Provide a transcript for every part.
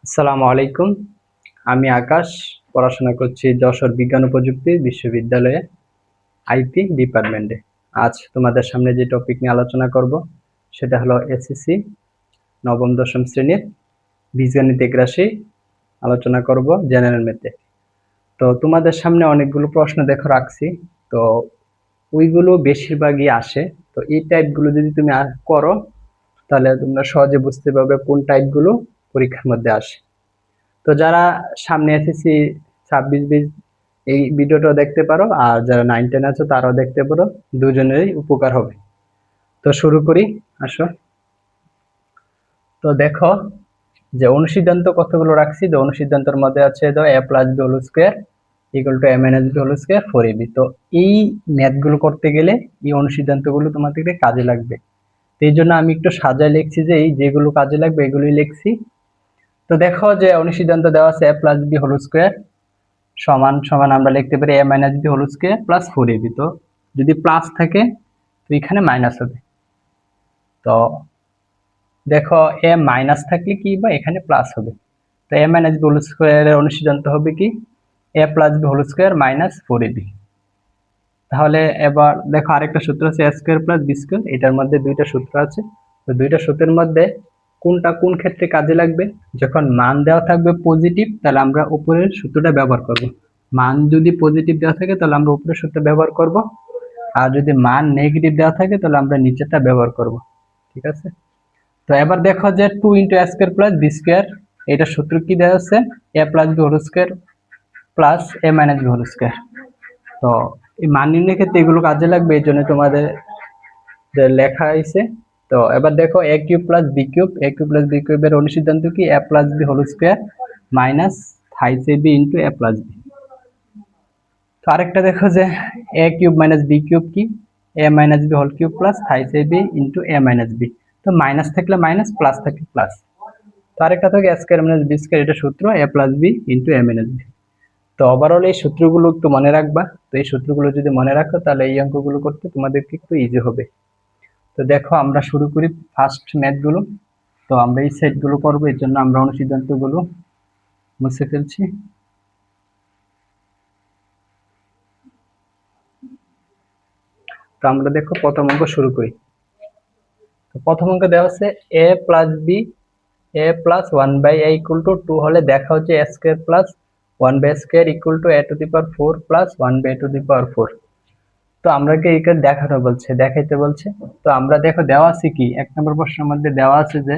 আসসালামু আলাইকুম। আমি আকাশ, পড়াশোনা করছি যশোর বিজ্ঞান ও প্রযুক্তি বিশ্ববিদ্যালয়ে আইটি ডিপার্টমেন্টে। আজ তোমাদের সামনে যে টপিক নিয়ে আলোচনা করব সেটা হলো এসএসসি নবম দশম শ্রেণীর বীজগণিত রাশি আলোচনা করব জেনারেল ম্যাথে। তো তোমাদের সামনে অনেকগুলো প্রশ্ন দেখো রাখছি, তো ওইগুলো বেশিরভাগই আসে। তো এই টাইপগুলো যদি তুমি করো তাহলে তোমরা সহজে বুঝতে পারবে কোন টাইপগুলো পরীক্ষার মধ্যে আসে। তো যারা সামনে এসএসসি 26-20 এই ভিডিওটা দেখতে পারো, আর যারা 9-10 আছো তারাও দেখতে পারো, দুজনেরই উপকার হবে। তো শুরু করি, আসো। তো দেখো যে অনুসিদ্ধান্ত কতগুলো রাখছি। তো অনুসিদ্ধান্তের মধ্যে আছে ধর a plus B whole square equal to a minus B whole square 4ab। তো এই ম্যাথগুলো করতে গেলে এই অনুসিদ্ধান্তগুলো তোমাদেরকে কাজে লাগবে। তো এই জন্য আমি একটু সাজায় লিখছি যে এই যেগুলো কাজে লাগবে এগুলোই লিখছি। তো দেখো যে অনুসিদ্ধান্ত দেওয়া আছে a plus B whole square সমান সমান আমরা লিখতে পারি a minus B whole square plus 4ab। তো যদি প্লাস থাকে তো এখানে মাইনাস হবে। তো দেখো এ মাইনাস থাকলে কি বা এখানে প্লাস হবে। তো a মাইনাস বি হোল স্কোয়ারের অনুসিদ্ধান্ত হবে কি a plus B whole square minus 4ab। তাহলে এবার দেখো আরেকটা সূত্র আছে a square plus B square, এটার মধ্যে দুইটা সূত্র আছে। তো দুইটা সূত্রের মধ্যে কোনটা কোন ক্ষেত্রে কাজে লাগবে? যখন মান দেওয়া থাকবে পজিটিভ তাহলে আমরা উপরের সূত্রটা ব্যবহার করব। মান যদি পজিটিভ দেওয়া থাকে তাহলে আমরা উপরের সূত্র ব্যবহার করব, আর যদি মান নেগেটিভ দেওয়া থাকে তাহলে আমরা নিচেরটা ব্যবহার করব। ঠিক আছে। তো এবার দেখো যে 2 into a square plus B square, এটা সূত্র কি দেওয়া আছে? a plus B whole square plus a minus B whole square. তো এই মান নির্ণয়ের ক্ষেত্রে এগুলো কাজে লাগবে, এই জন্য তোমাদের লেখা হয়েছে। তো এবার দেখো a cube plus B cube, a cube plus B কিউবের অনুসিদ্ধান্ত কি a plus B whole square minus thrice a B into a plus B. তো আরেকটা দেখো যে a cube minus B cube কি a minus B whole cube plus thrice a B into a minus B. তো minus থাকলে minus, plus থাকলে plus. তো আরেকটা থাকে a square minus B square, এটা সূত্র a plus B into a minus B. তো ওভারঅল এই সূত্রগুলো একটু মনে রাখবা। তো এই সূত্রগুলো যদি মনে রাখো তাহলে এই অঙ্কগুলো করতে তোমাদেরকে একটু ইজি হবে। তো দেখো আমরা শুরু করি ফার্স্ট ম্যাথগুলো। তো আমরা এই সেটগুলো করবো, এর জন্য আমরা অনুসিদ্ধান্তগুলো মুছে ফেলছি। তো আমরা দেখো প্রথম অঙ্ক শুরু করি। তো প্রথম অঙ্ক দেওয়া আছে a plus B a plus 1/a equal to 2 হলে দেখা হচ্ছে a square plus 1/a square equal to a to the power 4 plus 1/a to the power 4। তো আমরাকে এটা দেখানো বলছে, দেখাইতে বলছে। তো আমরা দেখো দেওয়া আছে কি, এক নম্বর প্রশ্নের মধ্যে দেওয়া আছে যে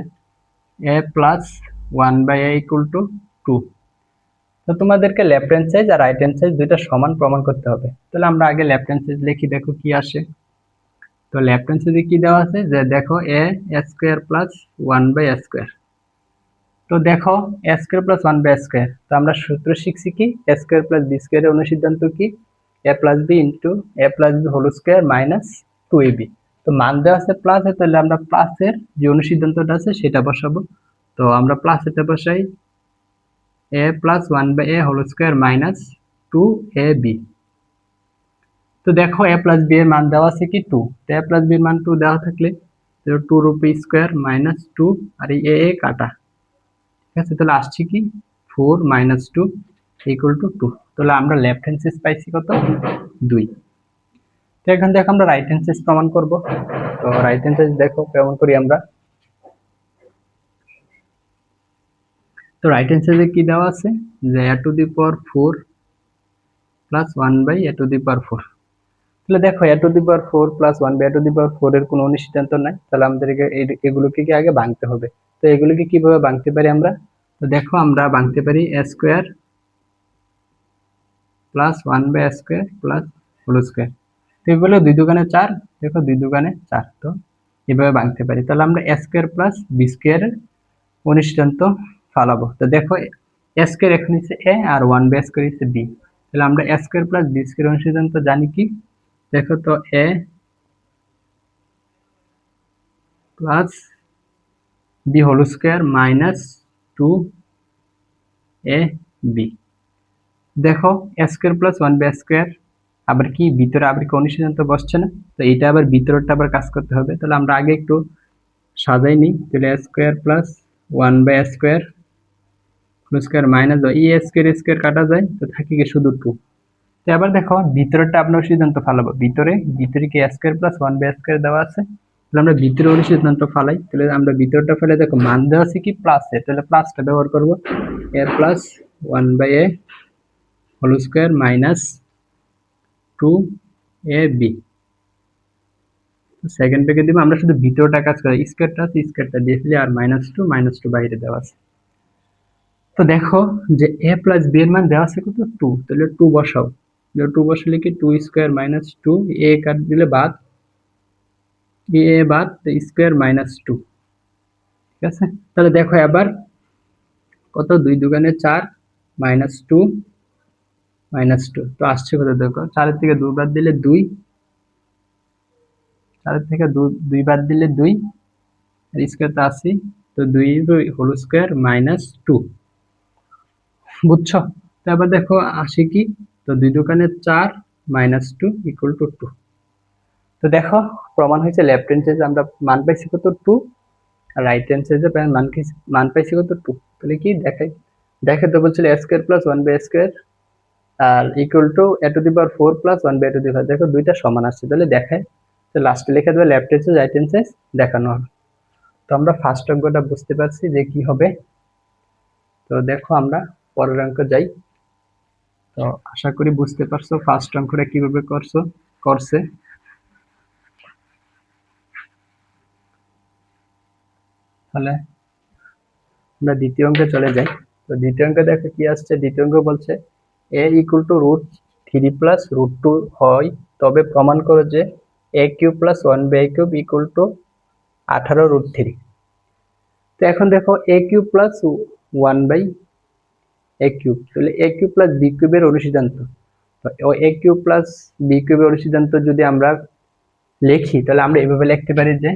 a plus 1/a equal to 2। তো তোমাদেরকে লেফট হ্যান্ড সাইজ আর রাইট হ্যান্ড সাইজ দুইটা সমান প্রমাণ করতে হবে। তাহলে আমরা আগে লেফট হ্যান্ড সাইজ লিখি, দেখো কি আসে। তো লেফট হ্যান্ড সাইডে কি দেওয়া আছে যে দেখো a square plus 1/a square. তো দেখো a square plus 1/a square, তো আমরা সূত্র শিখছি কি a স্কোয়ার প্লাস বি স্কোয়ারের অনুসিদ্ধান্ত কি a plus B into a plus B whole square minus 2ab। তো মান দেওয়া আছে প্লাস, তাহলে আমরা প্লাসের যে অনুসিদ্ধান্তটা আছে সেটা বসাবো। তো আমরা প্লাস এটা বসাই a plus 1/a whole square minus 2ab। তো দেখো a প্লাস বি এর মান দেওয়া আছে কি 2। তো a প্লাস বি এর মান 2 দেওয়া থাকলে 2 রুপি স্কোয়ার মাইনাস 2, আর এই a কাটা। ঠিক আছে, তাহলে আসছে কি 4 মাইনাস 2 ইকুয়াল টু 2। তাহলে আমরা লেফট হ্যান্ড সাইড পাইছি কত 2। তো এখান থেকে আমরা রাইট হ্যান্ড সাইড প্রমাণ করব। তো রাইট হ্যান্ড সাইড দেখো কেমন করি আমরা। তো রাইট হ্যান্ড সাইডে কি দেওয়া আছে যে a to the power 4 plus 1/a to the power 4। তাহলে দেখো a to the power 4 plus 1/a to the power 4 এর কোনো অনুসিদ্ধান্ত নাই, তাহলে আমাদেরকে এগুলোকে কি আগে ভাঙতে হবে। তো এগুলোকে কিভাবে ভাঙতে পারি আমরা? তো দেখো আমরা ভাঙতে পারি a square plus 1/a square plus whole square. তো এগুলো 2 দুগুণে 4, দেখো 2 দুগুণে 4। তো এভাবে ভাঙতে পারি। তাহলে আমরা a স্কোয়ার প্লাস বি স্কোয়ারের অনুসিদ্ধান্ত ফালাবো। তো দেখো a স্কোয়ার এখন হচ্ছে a আর 1/a স্কোয়ার হচ্ছে b। তাহলে আমরা a square plus B square অনুসিদ্ধান্ত জানি কি, দেখো তো a plus B whole square minus 2ab। দেখো a square plus 1/a square আবার কি ভিতরে আবার কি অনুসিদ্ধান্ত বসছে না, তো এটা আবার ভিতরটা আবার কাজ করতে হবে। তাহলে আমরা আগে একটু সাজাই নিই। তাহলে a square plus 1/a square whole square minus ই স্কোয়ার কাটা যায়, তো থাকে কি শুধু 2। তো এবার দেখো ভিতরেরটা আমরা সিদ্ধান্ত ফালাবো। ভিতরে কি স্কোয়ার প্লাস 1/স্কোয়ার দেওয়া আছে, তাহলে আমরা ভিতরে সিদ্ধান্ত ফালাই। তাহলে আমরা ভিতরটা ফেলে দেখো মান দেওয়া আছে কি প্লাস এ, তাহলে প্লাসটা ব্যবহার করবো। A plus 1/a whole square minus 2ab। Second পেকে দিব, আমরা শুধু ভিতরটা কাজ করি, স্কোয়ারটা আছে স্কোয়ারটা দিয়ে ফেলি, আর -2 বাইরে দেওয়া আছে। তো দেখো যে a প্লাস b এর মান দেওয়া আছে কত 2, তাহলে 2 বসাও। 2 বসালে কি 2 স্কোয়ার মাইনাস 2, a কাট দিলে বাদ, a বাদ স্কোয়ার মাইনাস 2। ঠিক আছে, তাহলে দেখো এবার কত 2 দুগুণে 4 -2 তো আসছে কত দেখো, 4 থেকে 2 বাদ দিলে 2, 4 থেকে 2 বাদ দিলে 2, আর স্কোয়ার তো আছে, তো 2 হোল স্কোয়ার -2। বুঝছো? তো এবার দেখো আসে কি, তো 2 দুগুণে 4 -2 = 2। তো দেখো প্রমাণ হয়েছে লেফট হ্যান্ড সাইডে আমরা মান পাইছি কত 2, আর রাইট হ্যান্ড সাইডে মান পাইছি কত 2। তাহলে কি দেখাতে বলছিল a স্কয়ার প্লাস 1/স্কয়ার আর a⁴ প্লাস 1/5। দেখো দুইটা সমান আসছে, তাহলে দেখায়। তো লাস্টে লেখা দেবে left hand side right hand side দেখানো হবে। তো আমরা ফার্স্ট অঙ্কটা বুঝতে পারছি যে কি হবে। তো দেখো আমরা পরের অঙ্ক যাই। তো আশা করি বুঝতে পারছো ফার্স্ট অঙ্কটা কিভাবে করছে। তাহলে আমরা দ্বিতীয় অঙ্কে চলে যাই। তো দ্বিতীয় অঙ্কে দেখো কি আসছে, দ্বিতীয় অঙ্ক বলছে a = √3 + √2 হয়, তবে প্রমাণ করো যে a³ + 1/a³ = 18 √3। তো এখন দেখো a³ + 1/a³, তাহলে a³ + b³ এর অনুসিদ্ধান্ত। তো a³ + b³ এর অনুসিদ্ধান্ত যদি আমরা লিখি, তাহলে আমরা এভাবে লিখতে পারি যে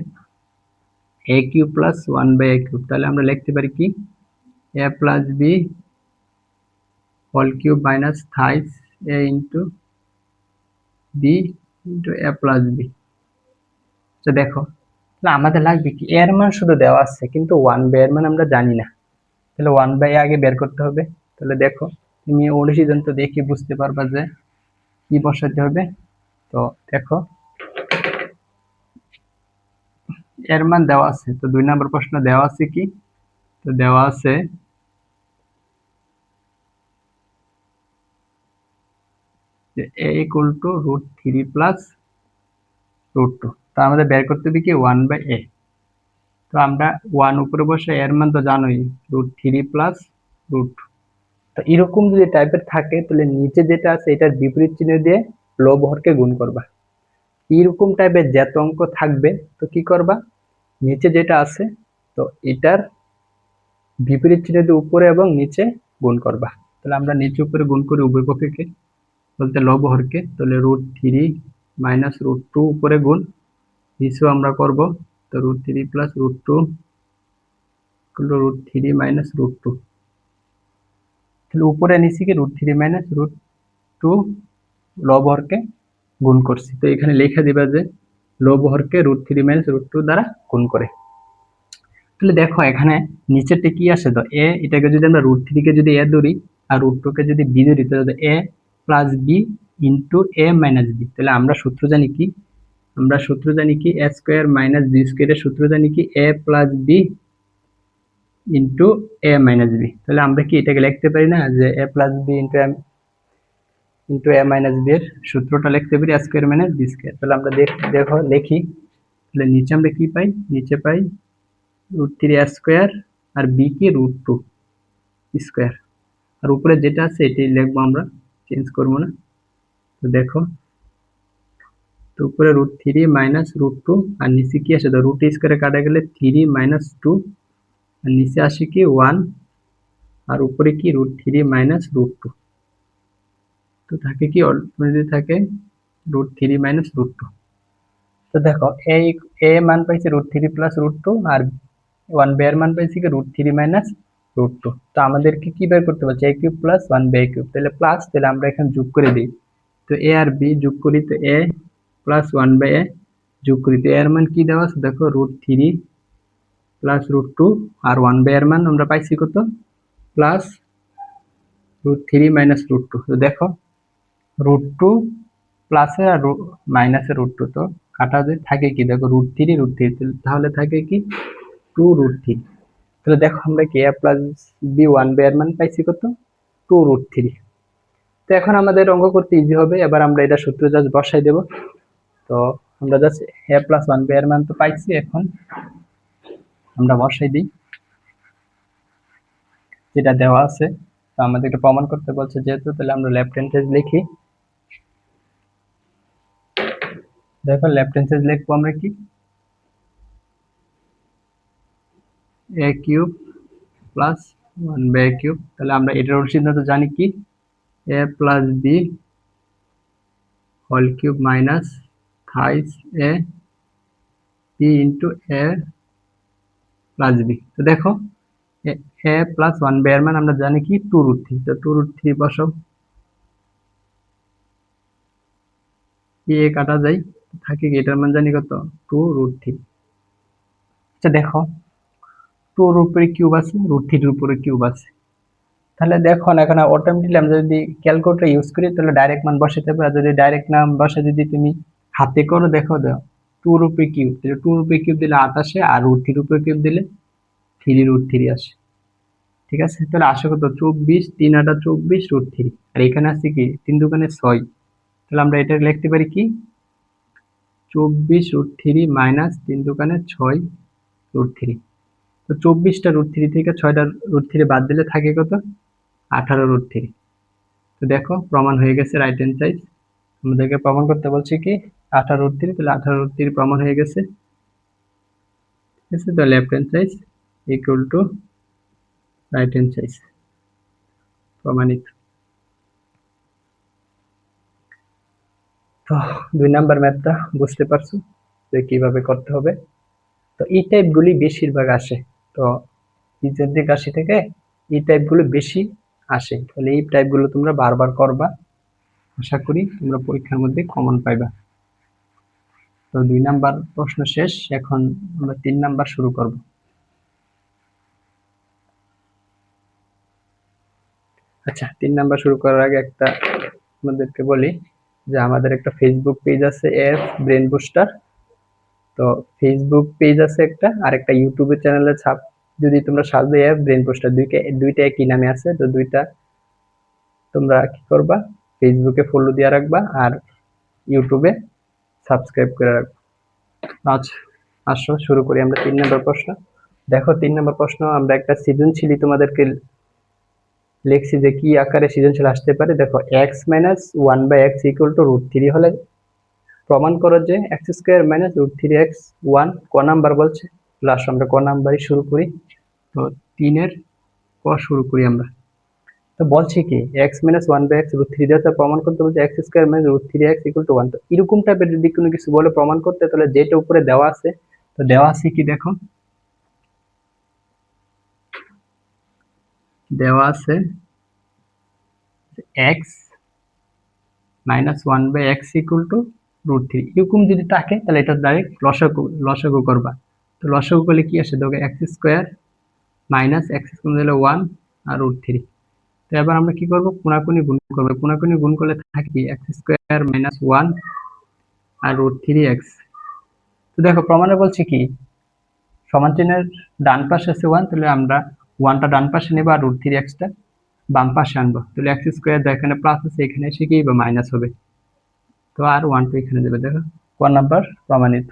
a³ + 1/a³, তাহলে আমরা লিখতে পারি কি a + b whole cube minus thrice a into b into a + b। তো দেখো তাহলে আমাদের লাগবে কি, এর মান শুধু দেওয়া আছে কিন্তু 1/a এর মান আমরা জানি না, তাহলে 1/a আগে বের করতে হবে। তাহলে দেখো তুমি অনুসিদ্ধান্ত দেখে বুঝতে পারবা যে কি বসাতে হবে। তো দেখো এর মান দেওয়া আছে, তো 2 নম্বর প্রশ্ন দেওয়া আছে কি, তো দেওয়া আছে যে a = √3 + √2। তো আমাদের বের করতে হবে কি 1/a। তো আমরা 1 উপরে বসে, এর মান তো জানোই √3 + √2। তো এরকম যদি টাইপের থাকে, তাহলে নিচে যেটা আছে এটার বিপরীত চিহ্ন দিয়ে লব হরকে গুণ করবা। এরকম টাইপের যত অঙ্ক থাকবে, তো কি করবা, নিচে যেটা আছে তো এটার বিপরীত চিহ্ন দিয়ে উপরে এবং নিচে গুণ করবা। তাহলে আমরা নিচে উপরে গুণ করি উভয় পক্ষকে, বলতে লব হরকে। তাহলে √3 - √2 উপরে গুণ, নিচেও আমরা করব। তো √3 + √2 = √3 - √2। তাহলে উপরে নিচে কি √3 - √2 লব হরকে গুণ করছি। তো এখানে লেখা দিবা যে লব হরকে √3 - √2 দ্বারা গুণ করে। তাহলে দেখো এখানে নিচেরটা কি আসে, তো a, এটাকে যদি আমরা √3 কে যদি a ধরি আর √2 কে যদি b ধরি, তাহলে a + b into a - b। তাহলে আমরা সূত্র জানি কি, a² - b² এর সূত্র জানি কি a + b into a - b। তাহলে আমরা কি এটাকে লিখতে পারি না যে a + b into a - b এর সূত্রটা লিখতে পারি a² - b²। তাহলে আমরা দেখো লিখি, তাহলে নিচে আমরা কি পাই, নিচে পাই √3a² আর b কি √2 স্কয়ার, আর উপরে যেটা আছে এটাই লিখবো, আমরা চেঞ্জ করবো না। তো দেখো, তো উপরে √3 - √2 আর নিচে কি আসে, তো √2 কাটা গেলে 3 - 2 আর নিচে আসে কি 1 আর উপরে কি √3 - √2। তো থাকে কি অলরেডি থাকে √3 - √2। তো দেখো a মান পাইছে √3 + √2 আর 1/a এর মান পাইছি কি √3 - √2। তো আমাদেরকে কি বের করতে বলছে a³ + 1/a³, তাহলে প্লাস, তাহলে আমরা এখানে যোগ করে দিই। তো a আর b যোগ করি, তো a + 1/a যোগ করি, তো এর মান কি দেওয়া আছে দেখো √3 + √2 আর 1/a এর মান আমরা পাইছি কত √3 মাইনাস √2। তো দেখো √2 প্লাসে আর মাইনাসে √2, তো কাটা যায় থাকে কি, দেখো √3 তাহলে থাকে কি 2√3। তাহলে দেখো আমরা কি a প্লাস b 1 এর মান পাইছি কত, 2√3। তো এখন আমাদের অঙ্ক করতে ইজি হবে। এবার আমরা এটা সূত্র জাস্ট বসাই দেব। তো আমরা জাস্ট a প্লাস 1 এর মান তো পাইছি, এখন আমরা বসাই দিই যেটা দেওয়া আছে। তো আমাদেরকে প্রমাণ করতে বলছে যেহেতু, তাহলে আমরা লেফট হ্যান্ড সাইড লিখি। দেখো লেফট হ্যান্ড সাইড লিখবো আমরা কি, a কিউব প্লাস 1/3। তাহলে আমরা এটার সিদ্ধান্ত জানি কি, a plus b whole cube minus thrice a b into a plus b। তো দেখো a প্লাস 1 এর মান আমরা জানি কি 2√3। তো 2√3 বসাও, a কাটা যায়, থাকে কি এটার মান জানি কত 2√3। আচ্ছা দেখো 2 এর উপরে কিউব আছে, √3 এর উপরে কিউব আছে। তাহলে দেখো না, এখন অটোমেটিক্যালি আমরা যদি ক্যালকুলেটর ইউজ করি তাহলে ডাইরেক্ট মান বসাতে পারবে। আর যদি ডাইরেক্ট নাম বসে যদি তুমি হাতে করো, দেখো দাও 2 এর উপরে কিউব, তাহলে 2 এর উপরে কিউব দিলে 8 আসে, আর √3 এর উপরে কিউব দিলে 3√3 আসে। ঠিক আছে, তাহলে আসে কত 24, 3 8 24 √3। আর এখানে আছে কি 3 দুগুণে 6। তাহলে আমরা এটা লিখতে পারি কি 24√3 মাইনাস 3 দুগুণে 6 √3। তো 24টা √3 থেকে 6টা √3 বাদ দিলে থাকে কত 18 √3। তো দেখো প্রমাণ হয়ে গেছে রাইট হ্যান্ড সাইড। আমাদেরকে প্রমাণ করতে বলছে কি 18 √3, তাহলে 18 √3 প্রমাণ হয়ে গেছে। ঠিক আছে, তো left hand side equal to right hand side প্রমাণিত। তো 2 নাম্বার ম্যাথটা বুঝতে পারছো যে কিভাবে করতে হবে। তো এই টাইপগুলি বেশিরভাগ আসে, তো বীজগণিত রাশি থেকে এই টাইপগুলো বেশি আসে। তাহলে এই টাইপগুলো তোমরা বারবার করবা, আশা করি তোমরা পরীক্ষার মধ্যে কমন পাইবা। তো 2 নাম্বার প্রশ্ন শেষ, এখন আমরা 3 নাম্বার শুরু করব। আচ্ছা, 3 নাম্বার শুরু করার আগে একটা আমাদেরকে বলি যে আমাদের একটা ফেসবুক পেজ আছে এফ ব্রেন বুস্টার। তো ফেসবুক পেজ আছে একটা, আর একটা ইউটিউবের চ্যানেলে ছাপ, যদি তোমরা সার্চ দিয়ে এফ ব্রেন বুস্টার, দুইটা একই নামে আছে। তো দুইটা তোমরা কি করবা, ফেসবুকে ফলো দিয়ে রাখবা আর ইউটিউবে সাবস্ক্রাইব করে রাখবা। আচ্ছা আসো শুরু করি আমরা 3 নম্বর প্রশ্ন। দেখো 3 নম্বর প্রশ্ন, আমরা একটা সৃজনশীলই তোমাদেরকে লিখছি যে কি আকারে সৃজনশীল আসতে পারে। দেখো x minus 1/x equal to √3 হলে প্রমাণ করো যে এক্স স্কোয়ার মাইনাস √3x 1। ক নাম্বার বলছে, লাস্ট আমরা ক নাম্বারই শুরু করি। তো 3-এর ক শুরু করি আমরা। তো বলছে কি এক্স মাইনাস 1/x √3 দিয়ে প্রমাণ করতে বলছে x square minus √3x equal to 1। তো এরকম টাইপের যদি কোনো কিছু বলে প্রমাণ করতে, তাহলে যেটা উপরে দেওয়া আছে, তো দেওয়া আছে কি দেখো, দেওয়া আছে x minus 1/x equal to √3। এরকম যদি থাকে তাহলে এটা ডাইরেক্ট লসাগু করবা। তো লসাগু করলে কি আসে, দেখো X square minus x square দিলে 1 আর √3। তো এবার আমরা কি করবো, কোনাকুনি গুণ করবো। কোনাকুনি গুণ করলে থাকি এক্স স্কোয়ার মাইনাস 1 আর √3x। তো দেখো প্রমাণে বলছে কি সমান চিহ্নের ডান পাশে আছে 1, তাহলে আমরা 1টা ডান পাশে নেবো আর √3x-টা বাম পাশে আনবো। তাহলে এক্স স্কোয়ার এখানে প্লাস আছে, এখানে এসে কি বা মাইনাস হবে। তো আর 1 টু এখানে দেবে। দেখো ক নাম্বার প্রমাণিত।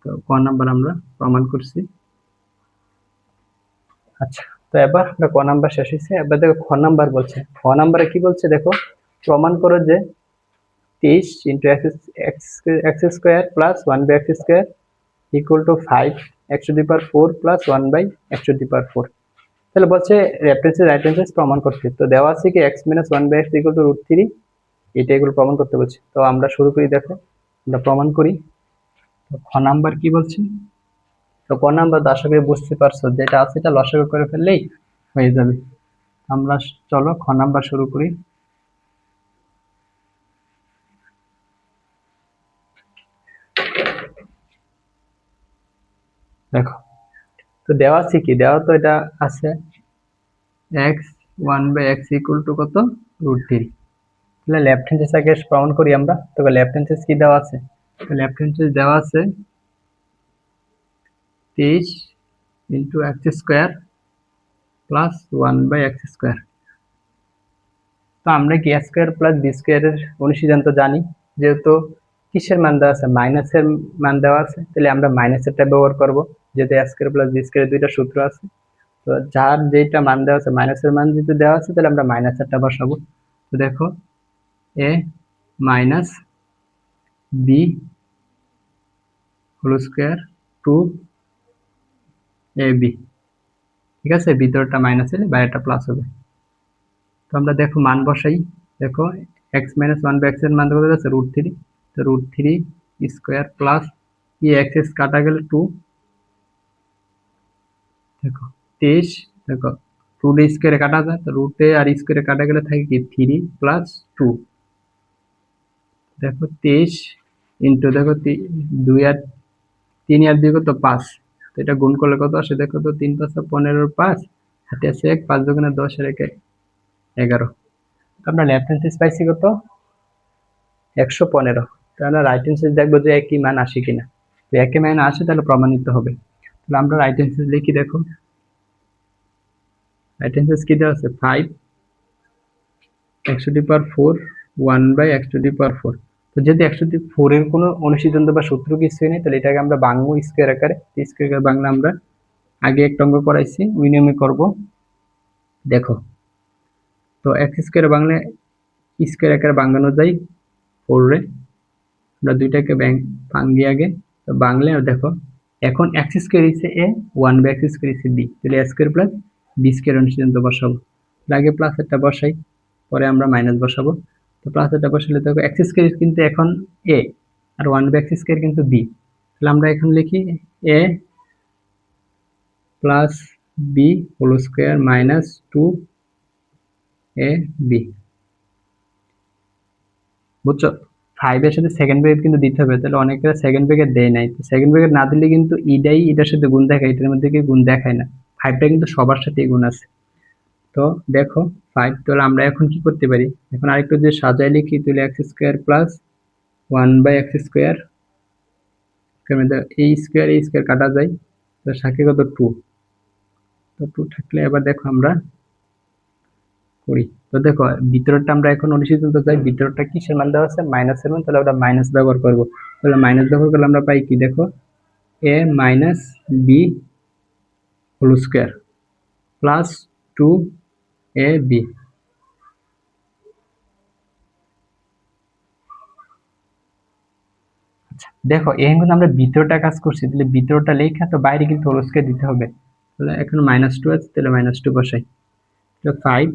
তো ক নাম্বার আমরা প্রমাণ করছি। আচ্ছা, তো এবার ক নাম্বার শেষ হয়েছে। এবার দেখো খ নাম্বার বলছে। খ নাম্বারে কি বলছে দেখো, প্রমাণ করো যে 23 into X square plus 1/x square equal to 5 x to the power 4 plus 1/x to the power 4। তাহলে বলছে রেফারেন্সের রাইট অ্যান্সার প্রমাণ করতে। তো দেওয়া আছে কি x minus 1/x equal to √3, এটা এগুলো প্রমাণ করতে বলছে। তো আমরা শুরু করি, দেখো আমরা প্রমাণ করি। তো খ নাম্বার কি বলছে, তো ক নাম্বার আশা করি বুঝতে পারছো, যেটা আছে এটা লসাগু করে ফেললেই হয়ে যাবে। আমরা চলো খ নাম্বার শুরু করি। দেখো তো দেওয়া আছে কি, দেওয়া তো এটা আছে এক্স 1/x ইকুয়াল টু কত, √3। তাহলে লেফট হ্যান্ড সাইড আগে প্রমাণ করি আমরা। তো লেফট হ্যান্ড সাইড কি দেওয়া আছে, তো লেফট হ্যান্ড সাইড দেওয়া আছে 23 into X square plus 1/x²। তো আমরা কি এ স্কোয়ার প্লাস বি স্কোয়ারের অনুসিদ্ধান্ত জানি, যেহেতু কিসের মান দেওয়া আছে, মাইনাসের মান দেওয়া আছে, তাহলে আমরা মাইনাসেরটা ব্যবহার করব, যেহেতু এ স্কোয়ার প্লাস বি স্কোয়ারের দুইটা সূত্র আছে। তো যার যেটা মান দেওয়া আছে, মাইনাসের মান যেহেতু দেওয়া আছে, তাহলে আমরা মাইনাসেরটা বসাবো। তো দেখো A minus B whole square to A B, ঠিক আছে, ভিতরটা মাইনাস হলে বাইরেটা প্লাস হবে। তো আমরা দেখো মান বসাই, দেখো এক্স মাইনাস 1/x এর মান কত আছে, √3। তো √3 স্কোয়ার প্লাস এক্স কাটা গেলে 2, দেখো 23, দেখো √a স্কোয়ারে কাটা যায়, তো √a আর স্কোয়ারে কাটা গেলে থাকে কি 3 প্লাস 2, দেখো 23 ইন্টু দেখো 2 আর 3 আর 2 কত 5, তো এটা গুণ করলে কত আসে, দেখো তো 3 5 15, 5 হাতে আছে 1, 5 দুগুণে 10 আর 1 11। আমরা লেফট হ্যান্ড সাইড পাইছি কত, 115। তাহলে রাইট হ্যান্ড সাইড দেখবো যে একই মান আসে কিনা, তো একই মান আসে তাহলে প্রমাণিত হবে। তাহলে আমরা রাইট হ্যান্ড সাইড লিখি, দেখো রাইট হ্যান্ড সাইড কি দেওয়া আছে 5 x⁴ 1/x⁴। তো যেহেতু x⁴ এর কোনো অনুসিদ্ধান্ত বা সূত্র কিছুই নেই, তাহলে এটাকে আমরা বাংলা স্কোয়ার আকারে, স্কোয়ার আকারে বাংলা আমরা আগে একটা অঙ্ক করাইছি, ওই নিয়মে করব। দেখো তো x² বাংলা স্কোয়ার আকারে বাংলানো যায় 4 রে, আমরা দুইটাকে ভাঙ্গি আগে, তো বাংলা দেখো এখন x² হচ্ছে a, 1/x² হচ্ছে b, তাহলে a² প্লাস b² অনুসিদ্ধান্ত বসাবো। আগে প্লাস একটা বসাই, পরে আমরা মাইনাস বসাবো। তো প্লাস এটা বসালে দেখো x² কিন্তু এখন a আর 1/x² কিন্তু b, তাহলে আমরা এখন লিখি a plus B whole square minus 2ab, বুঝছো। 5 এর সাথে সেকেন্ড ব্র্যাকেট কিন্তু দিতে হবে, তাহলে অনেকের সেকেন্ড ব্র্যাকেট দেয় নাই, তো সেকেন্ড ব্র্যাকেট না দিলে কিন্তু ইটাই এটার সাথে গুণ দেখায়, এটার মধ্যে কি গুণ দেখায় না, 5টা কিন্তু সবার সাথে গুণ আছে। তো দেখো 5, তাহলে আমরা এখন কি করতে পারি, এখন আরেকটু যদি সাজাই লিখি, তাহলে x² প্লাস 1/x², এই স্কোয়ার কাটা যায়, তো সাথে কত 2, তো 2 থাকলে এবার দেখো আমরা করি। তো দেখো ভিতরটা আমরা এখন অনুসিদ্ধান্ত যাই, ভিতরটা কিসের মান দেওয়া আছে, মাইনাসের মান, তাহলে আমরা মাইনাস ব্যবহার করব। তাহলে মাইনাস ব্যবহার করলে আমরা পাই কি, দেখো a minus B whole square plus 2ab। আচ্ছা দেখো এখন কিন্তু আমরা ভিতরটা কাজ করছি, তাহলে ভিতরটা লেখা, তো বাইরে কিন্তু হোল স্কোয়ার দিতে হবে। তাহলে এখন -2 আছে, তাহলে -2 বসাই। তো 5,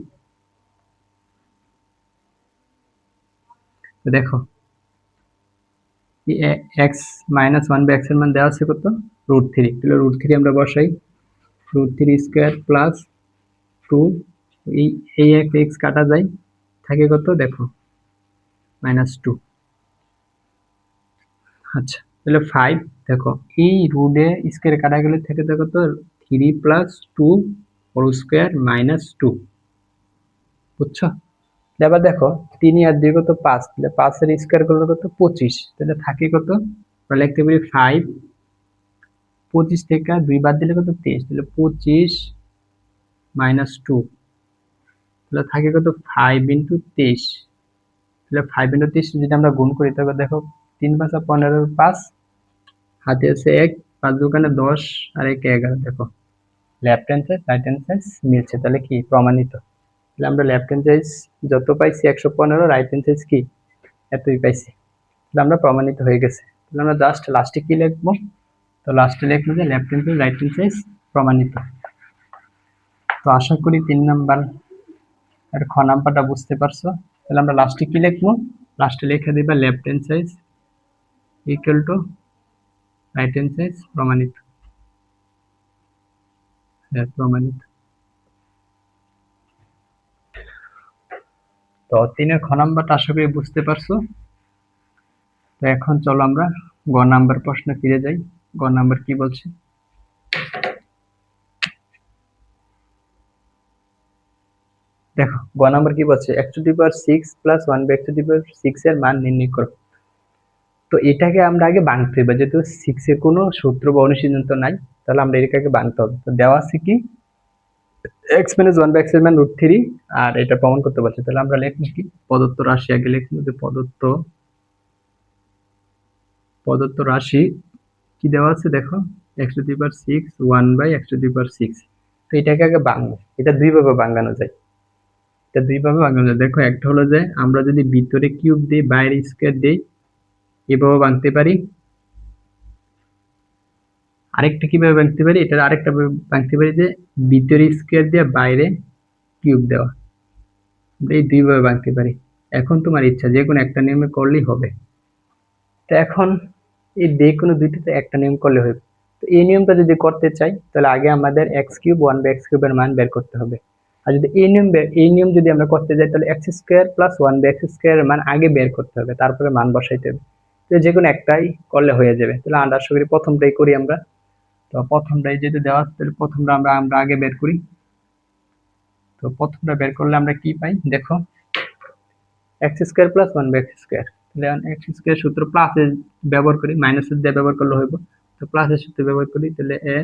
তো দেখো x মাইনাস 1/x এর মান দেওয়া আছে কত, √3, তাহলে √3 আমরা বসাই, √3 স্কোয়ার প্লাস 2, এই x কাটা যায়, থাকে কত দেখো -2। আচ্ছা তাহলে 5, দেখো এই রুটে স্কোয়ার কাটা গেলে থেকে দেখো তো 3 প্লাস 2 হোল স্কোয়ার -2, বুঝছো। এবার দেখো 3 আর 2 কত 5, তাহলে 5 এর স্কোয়ার করলে কত 25, তাহলে থাকে কত, আমরা লিখতে পারি 5, 25 থেকে 2 বাদ দিলে কত 23, তাহলে 25 -2, তাহলে থাকে কত 5 ইন্টু 23, তাহলে 5 ইন্টু 23 যদি আমরা গুণ করি, তবে দেখো 3 5 15, 5 হাতে আছে 1, 5 দোকানে 10 আর 1 11, দেখো left hand side right hand side মিলছে, তাহলে কি প্রমাণিত। তাহলে আমরা লেফট হ্যান্ড সাইড যত পাইছি 115, রাইট হ্যান্ড সাইড কি এতই পাইছি, তাহলে আমরা প্রমাণিত হয়ে গেছে। তাহলে আমরা জাস্ট লাস্টে কি লিখবো, তো লাস্টে লিখবো যে left hand side right hand side প্রমাণিত। তো আশা করি 3 নাম্বার আর খ নাম্বারটা বুঝতে পারছো। তাহলে আমরা লাস্টে কি লিখবো, লাস্টে লিখে দিবা left hand side equal to right hand side প্রমাণিত, হ্যাঁ প্রমাণিত। তো 3 খ নাম্বারটা আশা করি বুঝতে পারছো। তো এখন চলো আমরা গ নাম্বার প্রশ্ন ফিরে যাই, গ নাম্বার কি বলছে। দেখো গ নাম্বার কি বলছে, x to the power 6 plus 1 by x to the power 6 এর মান নির্ণয় করো। তো এটাকে আমরা আগে ভাঙতে হবে, যেহেতু 6 এর কোনো সূত্র বা অনুসিদ্ধান্ত নাই, তাহলে আমরা এটাকে আগে ভাঙতে হবে। তো দেওয়া আছে কি x মাইনাস 1 বাই x এর মান √3, আর এটা প্রমাণ করতে বলছে। তাহলে আমরা লিখব কি, প্রদত্ত রাশি আগে লিখব, যে প্রদত্ত রাশি কি দেওয়া আছে দেখো, x to the power 6 1 by x to the power 6। তো এটাকে আগে ভাঙবো, এটা দুই ভাবে ভাঙানো যায়। এটা দুই ভাবে ভাঙানো যায়। দেখো একটা হলো যে আমরা যদি ভিতরে কিউব দিই বাইরে স্কয়ার দিই, এভাবে ভাঙতে পারি। আরেকটা কিভাবে ভাঙতে পারি, এটা আরেকটা ভাঙতে পারি যে ভিতরে স্কয়ার দিয়ে বাইরে কিউব দেওয়া। এই দুইভাবে ভাঙতে পারি। এখন তোমার ইচ্ছা, যে কোনো একটা নিয়মে করলেই হবে। তো এখন এই যে কোনো দুইটাতে একটা নিয়ম করলে হবে। তো এই নিয়মটা যদি করতে চাই, তাহলে আগে আমাদের এক্স কিউব 1 বাই এক্স কিউবের মান বের করতে হবে। আর যদি এই নিয়ম যদি আমরা করতে যাই, তাহলে X square plus 1 by X স্কোয়ারের মান আগে বের করতে হবে, তারপরে মান বসাইতে হবে। তো যে কোনো একটাই করলে হয়ে যাবে। তাহলে আমরা আশা করি প্রথমটাই করি আমরা। তো প্রথমটাই যেহেতু দেওয়া আছে, তাহলে প্রথমটা আমরা আগে বের করি। তো প্রথমটা বের করলে আমরা কি পাই দেখো, X square plus 1 by X square. তাহলে এক্স স্কোয়ার সূত্র প্লাসে ব্যবহার করি, মাইনাসের দিয়ে ব্যবহার করলে হইব। তো প্লাসের সূত্র ব্যবহার করি, তাহলে এ,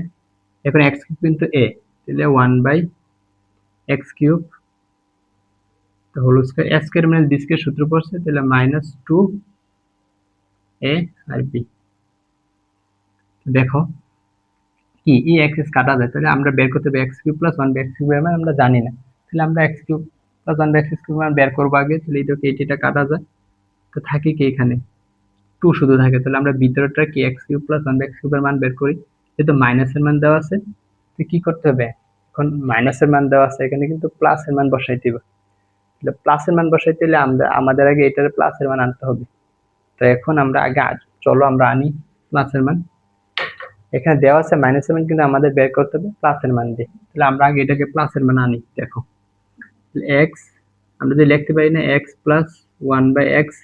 এখন এক্স কিউব কিন্তু এ, তাহলে 1 by x cube whole square, A square minus B square সূত্র পড়ছে, তাহলে -2 এ আর বি। দেখো কি এই এক্স কাটা যায়, তাহলে আমরা বের করতে হবে x cube plus 1 by x cube এর মান আমরা জানি না। তাহলে আমরা x cube plus 1 by x cube মান বের করব আগে। তাহলে এইটা কাটা যায়, তো থাকে কি এখানে 2 শুধু থাকে। তাহলে আমরা ভিতরটা কি x cube plus 1 by x কিউবের মান বের করি। যেহেতু মাইনাসের মান দেওয়া আছে, তো কি করতে হবে, এখন মাইনাসের মান দেওয়া আছে, এখানে কিন্তু প্লাসের মান বসাইতে হবে। তাহলে প্লাসের মান বসাইতে হলে আমাদের আগে এটার প্লাসের মান আনতে হবে। তো এখন আমরা আগে চলো আমরা আনি প্লাসের মান। এখানে দেওয়া আছে মাইনাসের মান, কিন্তু আমাদের বের করতে হবে প্লাসের মান দিয়ে। তাহলে আমরা আগে এটাকে প্লাসের মান আনি। দেখো এক্স, আমরা যদি লিখতে পারি না x plus 1 by x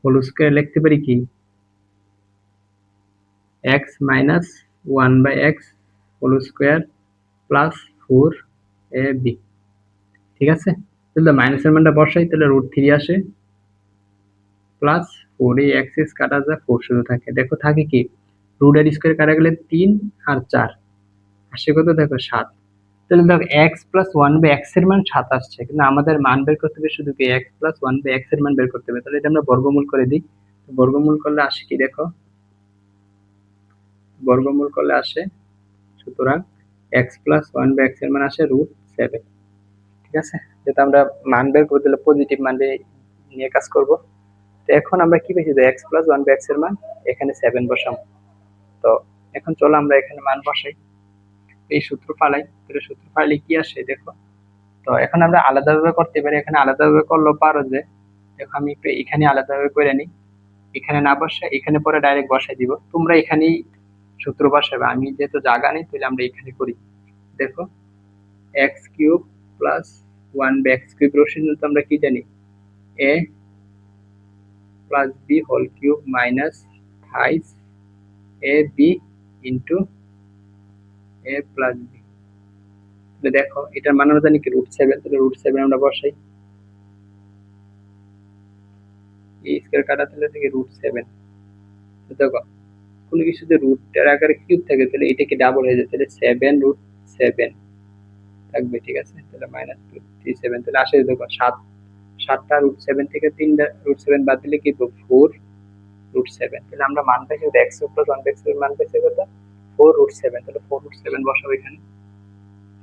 whole square, লিখতে পারি কি x minus 1 by x whole square plus 4 a B. ঠিক আছে, তাহলে মাইনাসের মানটা বসাই, তাহলে √3 আসে প্লাস 4, এই এক্স কাটা যায়, 4 শুধু থাকে। দেখো থাকে কি, রুট আর স্কয়ার কাটা গেলে 3 আর 4 আসে কত দেখো 7। তাহলে দেখো এক্স প্লাস 1 বাই এক্স এর মান 7 আসছে, কিন্তু আমাদের মান বের করতে হবে শুধু কি এক্স প্লাস 1 বাই এক্স এর মান বের করতে হবে। তাহলে এটা আমরা বর্গমূল করে দিই। বর্গমূল করলে আসে কি দেখো, বর্গমূল করলে আসে, সুতরাং এক্স প্লাস 1 বাই এক্স এর মান আসে √7। ঠিক আছে, যেটা আমরা মান বের করতে হলে পজিটিভ মান নিয়ে কাজ করব। তো এখন আমরা কি পেয়েছি, এক্স প্লাস 1 বাই এক্স এর মান এখানে 7 বসাম। তো এখন চলো আমরা এখানে মান বসাই, এই সূত্র ফালাই। তাহলে সূত্র ফাইলে কি আসে দেখো। তো এখন আমরা আলাদাভাবে করতে পারি, এখানে আলাদাভাবে করলেও পারো। যে দেখো আমি একটু এখানে আলাদাভাবে করে নিই, এখানে না বসে এখানে পরে ডাইরেক্ট বসাই দিব। তোমরা এখানেই সূত্র বসাবে, আমি যেহেতু জায়গা নেই, তাহলে আমরা এখানে করি। দেখো X cube plus 1 by x cube রসিদ আমরা কি জানি, A plus B whole cube minus 5 A B into A plus B. দেখো এটার মান আমরা জানি কি √7, তাহলে √7 আমরা বসাই, এই স্কয়ার কাটা তাহলে থেকে √7। দেখো কোনো কিছুতে রুটের আকারে কিউব থাকে, তাহলে এটা কি ডাবল হয়ে যায়, তাহলে 7 √7 থাকবে। ঠিক আছে, তাহলে -237, তাহলে আসে দেখো 7টা √7 থেকে 3টা √7 বাদ দিলে কি 4 √7। তাহলে আমরা মান পাইছি এক্স প্লাস 1 এক্স এর মান পাইছি কত, 4 √7। তাহলে 4 √7 বসাবো এখানে,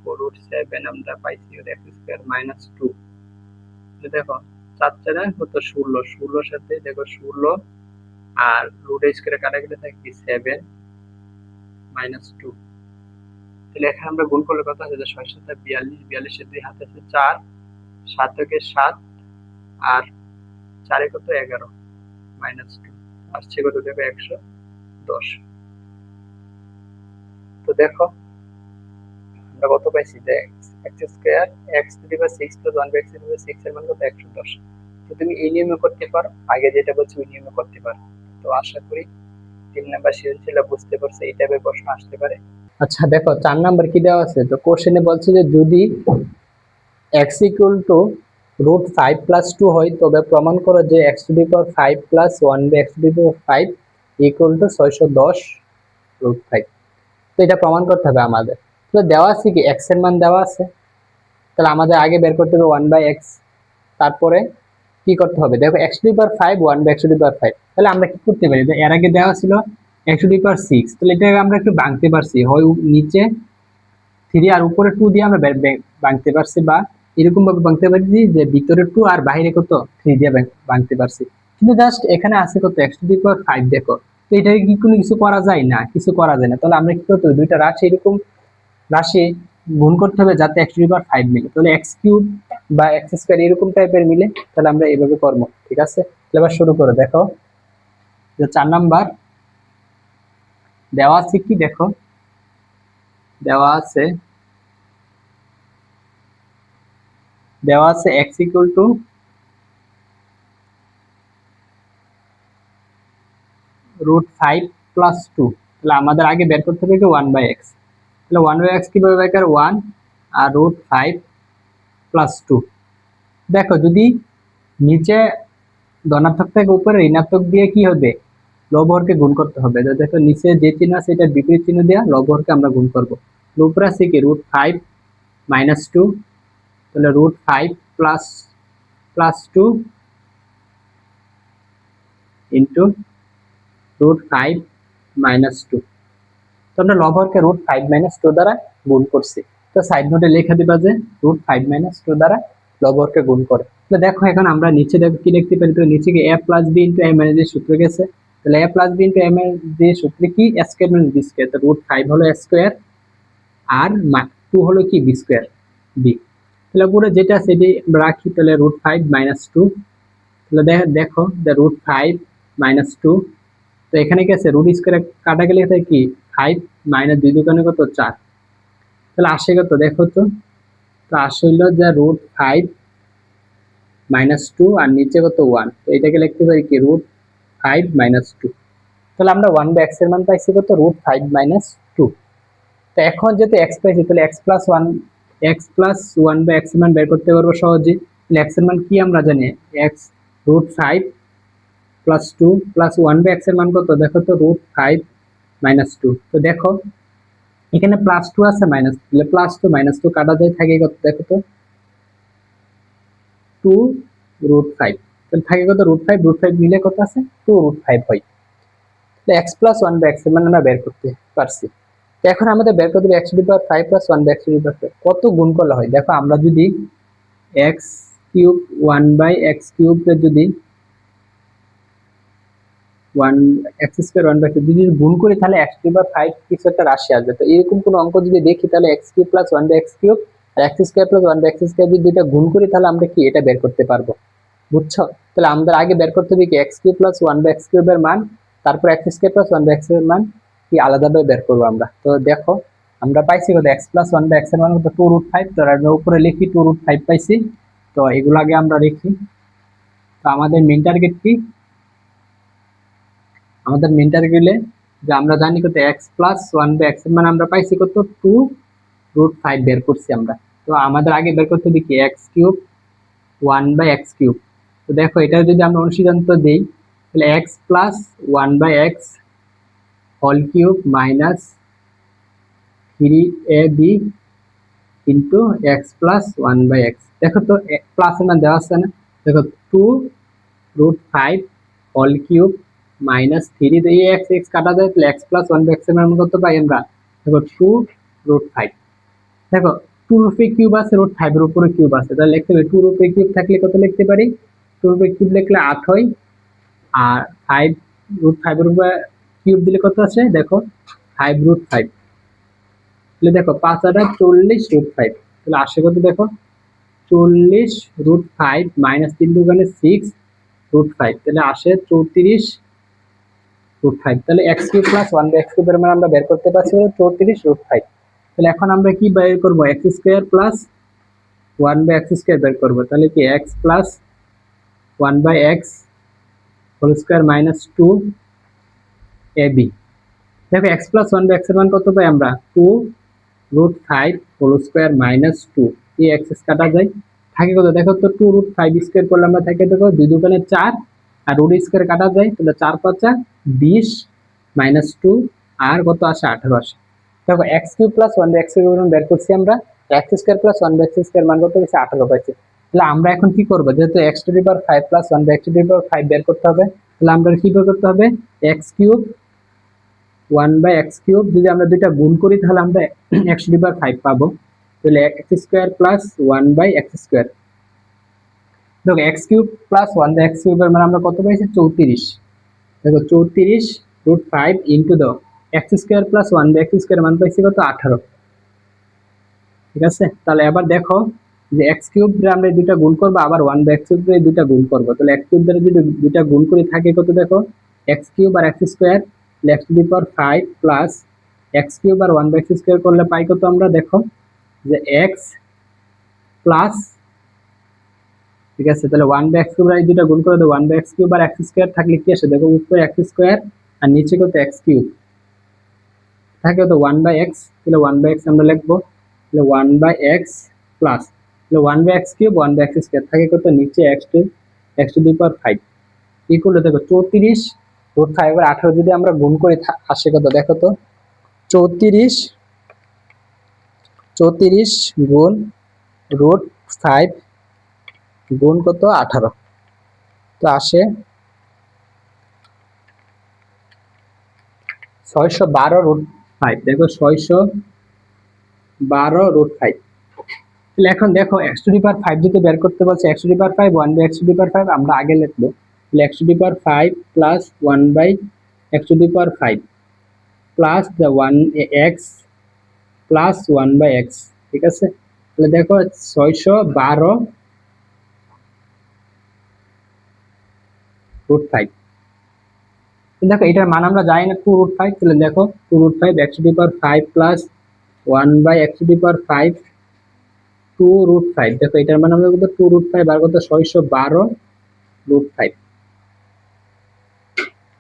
4 √7 আমরা পাইছি এক্স স্কয়ার -2। দেখো 4 4 কত 16, 16 সাথে দেখো 16 আর রুট স্কয়ারে কাটা গেলে থাকে কি 7 -2। তাহলে এখানে আমরা গুণ করলে কত আসে, 6 7 42, 42 এর 2 হাতে আছে 4, 7 থেকে 7 আর 4 এ কত 11 -2 আসছে কত দেখো 110। তো দেখো আমরা কত পাইছি, যে X square X to the power 6 plus 1 by X to the power 6 এর মান কত 110। তো তুমি এই নিয়মে করতে পারো, আগে যেটা বলছি ওই নিয়মে করতে পারো। তো আশা করি 3 নাম্বার সৃজনশীল বুঝতে পারছো, এই টাইপের প্রশ্ন আসতে পারে। আচ্ছা দেখো 4 নাম্বার কি দেওয়া আছে, তো কোশ্চেনে বলছে যে যদি এক্স ইকুয়াল টু √5 + 2 হয়, তবে প্রমাণ করো যে x⁵5 + 1/x⁵5 ইকুয়াল টু 610√5। তো এটা প্রমাণ করতে হবে আমাদের। তো দেওয়া আছে কি, এক্স এর মান দেওয়া আছে, তাহলে আমাদের আগে বের করতে হবে 1/x। তারপরে কি করতে হবে, দেখো x⁵5 1/x⁵5, তাহলে আমরা কি করতে পারি, এর আগে দেওয়া ছিল x⁵6, তাহলে এটাকে আমরা একটু ভাঙতে পারছি, হয় নিচে 3 আর উপরে 2 দিয়ে আমরা ভাঙতে পারছি, বা এরকম ভাবে ভাঙতে পারছি যে ভিতরে 2 আর বাইরে কত 3 দিয়ে ভাঙতে পারছি। কিন্তু জাস্ট এখানে আছে কত x⁵5, দেখো তো এটাকে কি কোনো কিছু করা যায় না, কিছু করা যায় না। তাহলে আমরা কি করতে হবে, দুইটা রাশি এরকম রাশি গুণ করতে হবে যাতে x⁵5 মিলে, তাহলে x³ বা x² এরকম টাইপের মিলে, তাহলে আমরা এইভাবে করবো। ঠিক আছে, তাহলে এবার শুরু করে দেখো যে 4 নাম্বার দেওয়া আছে কি, দেখো দেওয়া আছে x ইকুয়াল টু √5 + 2, তাহলে আমাদের আগে বের করতে হবে কি 1/x, তাহলে 1/x কিভাবে বের করে, 1 আর √5 + 2। দেখো যদি নিচে ধনাত্মক থেকে উপরে ঋণাত্মক দিয়ে কি হবে, লব হরকে গুণ করতে হবে। তো দেখো নিচে যে চিহ্ন আছে এটা বিপরীত চিহ্ন দিয়ে লব হরকে আমরা গুণ করব। উপরে আছে কি √5 - 2, তাহলে √5 + 2 ইন্টু √5 - 2। তো আমরা লব হরকে √5 - 2 দ্বারা গুণ করছি। তো সাইড নোটে লেখা দিবা যে √5 - 2 দ্বারা লব হরকে গুণ করে। তো দেখো এখন আমরা নিচে দেখো কি লিখতে পারি, তো নিচে কি a + b * a - b সূত্র গেছে, তাহলে a + b * a - b সূত্রে কি a² - b², তো √5 হলো a², আর 2 হলো কি b², b। তাহলে পুরো যেটা আছে এটি রাখি, তাহলে √5 - 2, তাহলে দেখো যে √5 - 2, তো এখানে কি আছে √² কাটা গেলে থাকে কি 5 - 2 দোকানে কত 4, তাহলে আসে কত দেখো তো, তো আসে হলো যে √5 - 2 আর নিচে কত 1, তো এটাকে লিখতে পারি কি √5 - 2। তাহলে আমরা 1/x এর মান পাইছি কত √5 - 2। তো এখন যেহেতু x পাইছি, তাহলে x+1/x এর মান বের করতে পারবো সহজে। তাহলে x এর মান কি আমরা জানি, x √5 + 2 + 1/x এর মান কত, দেখো তো √5 - 2। তো দেখো এখানে +2 আছে মাইনাস, তাহলে +2 - 2 কাটা যায়, থাকে কত দেখো তো 2√5, তাহলে থাকে কত √5 মিলে কত আছে 2√5 হয়। তাহলে x+1/x এর মান আমরা বের করতে পারছি। তো এখন আমাদের বের করতে হবে x⁵5 + 1/x⁵5 কত গুণ করলে হয়। দেখো আমরা যদি x³ 1/x³ যদি 1x² 1/x যদি গুণ করি, তাহলে x⁵5 কিছু একটা রাশি আসবে। তো এরকম কোন অঙ্ক যদি দেখি, তাহলে x³ + 1/x³ আর x² + 1/x² যদি দুইটা গুণ করি, তাহলে আমরা কি এটা বের করতে পারবো, বুঝছো। তাহলে আমাদের আগে বের করতে হবে কি x³ + 1/x³ এর মান, তারপর x² + 1/x এর মান কি আলাদাভাবে বের করবো আমরা। তো দেখো আমরা পাইছি কত x+1/x এর মান কত 2√5, তো আমরা উপরে লিখি 2√5 পাইছি। তো এগুলো আগে আমরা লিখি। তো আমাদের মেইন টার্গেট কি, আমাদের মেইন টার্গেটে যে আমরা জানি কত x+1/x এর মান আমরা পাইছি কত 2√5 বের করছি আমরা। তো আমাদের আগে বের করতে হবে কি x³ 1/x³। তো দেখো এটা যদি আমরা অনুসিদ্ধান্ত দেই, তাহলে x+1/x whole cube minus 3ab into x+1/x। দেখো তো প্লাস এর মান দেওয়া আছে না, দেখো 2√5 হোল কিউব মাইনাস 3, তো এই x x কাটা যায়, তাহলে x+1/x এর মান কত পাই আমরা, দেখো 2√5। দেখো 2 এর উপরে কিউব আছে, √5 এর উপরে কিউব আছে, তাহলে লিখতে হবে 2 এর উপরে কিউব থাকলে কত লিখতে পারি, 2 এর উপরে কিউব লিখলে 8 হয়, আর 5 √5 এর উপরে কিউব দিলে কত আসে, দেখো 5√5, তাহলে দেখো 5 আর 40√5, তাহলে আসে কত দেখো 40√5 মাইনাস 3 দুগুণে 6√5, তাহলে আসে 34√5। তাহলে x³ + 1/x³ এর মান আমরা বের করতে পারছি 34√5। তাহলে এখন আমরা কি বের করব, x² + 1/x² বের করব। তাহলে কি x + 1/x whole square minus 2ab। দেখো x + 1/x এর মান কত পাই আমরা 2√5 হোল স্কয়ার মাইনাস 2, এই এক্স কাটা যায়, থাকে কত দেখো তো 2√5² করলে আমরা থাকে দেখো 2 দোকানে 4, আর রুট স্কয়ার কাটা যায় তাহলে 4 5 20 -2 আর কত আসে 18 আসে। দেখো x³ + 1/x³ বের করছি আমরা, x² + 1/x² মান কত হচ্ছে 18 পাইছি। তাহলে আমরা এখন কি করব, যেহেতু x⁵ + 1/x⁵ বের করতে হবে, তাহলে আমরা কি করতে হবে x³ 1/x³ যদি আমরা দুইটা গুণ করি তাহলে আমরা x⁵ পাবো, তাহলে x² + 1/x²। দেখো x³ + 1/x³ এর মানে আমরা কত পাইছি 34। দেখো 34√5 ইনটু দাও x² + 1/x² মান পাইছি কত 18। ঠিক আছে, তাহলে এবার দেখো যে x³ রে আমরা দুইটা গুণ করব, আবার 1/x³ রে দুইটা গুণ করব, তাহলে x³ দ্বারা যদি দুইটা গুণ করে থাকে কত দেখো x³ আর x² x⁵ প্লাস x³ আর 1/x² করলে পাই কত আমরা দেখো যে x প্লাস, ঠিক আছে, তাহলে 1/x³ এই দুইটা গুণ করে দাও 1/x³ আর x² থাকলে কি আসে দেখো উপরে x² আর নিচে কত x³ থাকে তো 1/x, তাহলে 1/x আমরা লিখবো, তাহলে 1/x প্লাস তাহলে 1/x³ 1/x² থাকে কত নিচে x⁵ ইকুয়াল দেখো 34√5 আর 18 যদি আমরা গুণ করি আসে কত দেখো তো 34 গুণ √5 গুণ কত 18, তো আসে 612√5। দেখো 612√5। তাহলে এখন দেখো x⁵ যদি বের করতে বলছে x⁵ 1/x⁵ আমরা আগে লিখবো, তাহলে x⁵ plus 1/x⁵ plus the 1x plus 1/x, ঠিক আছে। তাহলে দেখো 612√5। দেখো এটার মান আমরা জানি না 2√5, তাহলে দেখো 2√5 x⁵ প্লাস 1/x⁵ 2√5, দেখো এটার মান আমরা কত 2√5 আর কত 612√5।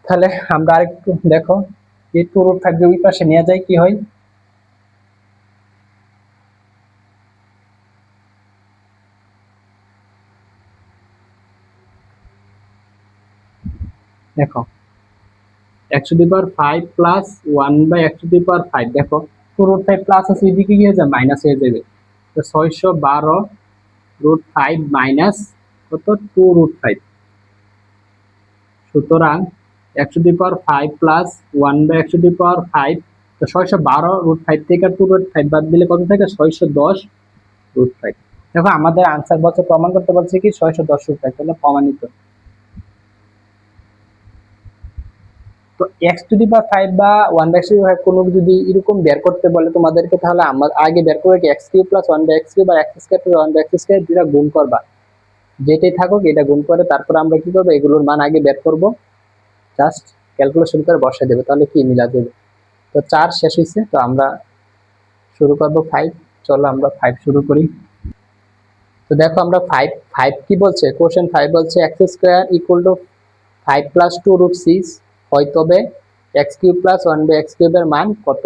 তাহলে আমরা আরেকটু দেখো এই 2√5 যে ওই পাশে নিয়ে যায় কি হয়, দেখো x⁵ প্লাস 1/x⁵, দেখো 2√5 প্লাস আছে এদিকে কি হয়ে যাবে মাইনাস হয়ে যাবে, তো 612√5 মাইনাস কত 2√5, সুতরাং x⁵ প্লাস 1/x⁵, তো 612√5 থেকে 2√5 বাদ দিলে কত থাকে 610√5। দেখো আমাদের আনসার বলছে প্রমাণ করতে বলছে কি 610√5, তাহলে প্রমাণিত। তো x⁵ বা 1/x⁵ কোনো যদি এরকম বের করতে বলে তোমাদেরকে, তাহলে আমার আগে বের করে কি x³ + 1/x³ আর x² + 1/x² দুটা গুণ করবা, যেটাই থাকুক এটা গুণ করে তারপর আমরা কি করবো এগুলোর মান আগে বের করব, জাস্ট ক্যালকুলেশন করে বসাই দেবে, তাহলে কি মিলা দেবে। তো 4 শেষ হয়েছে, তো আমরা শুরু করব 5। চলো আমরা 5 শুরু করি। তো দেখো আমরা 5 কি বলছে, কোশ্চেন 5 বলছে x² = 5 + 2√6 হয় তবে x³ + 1/x³ এর মান কত।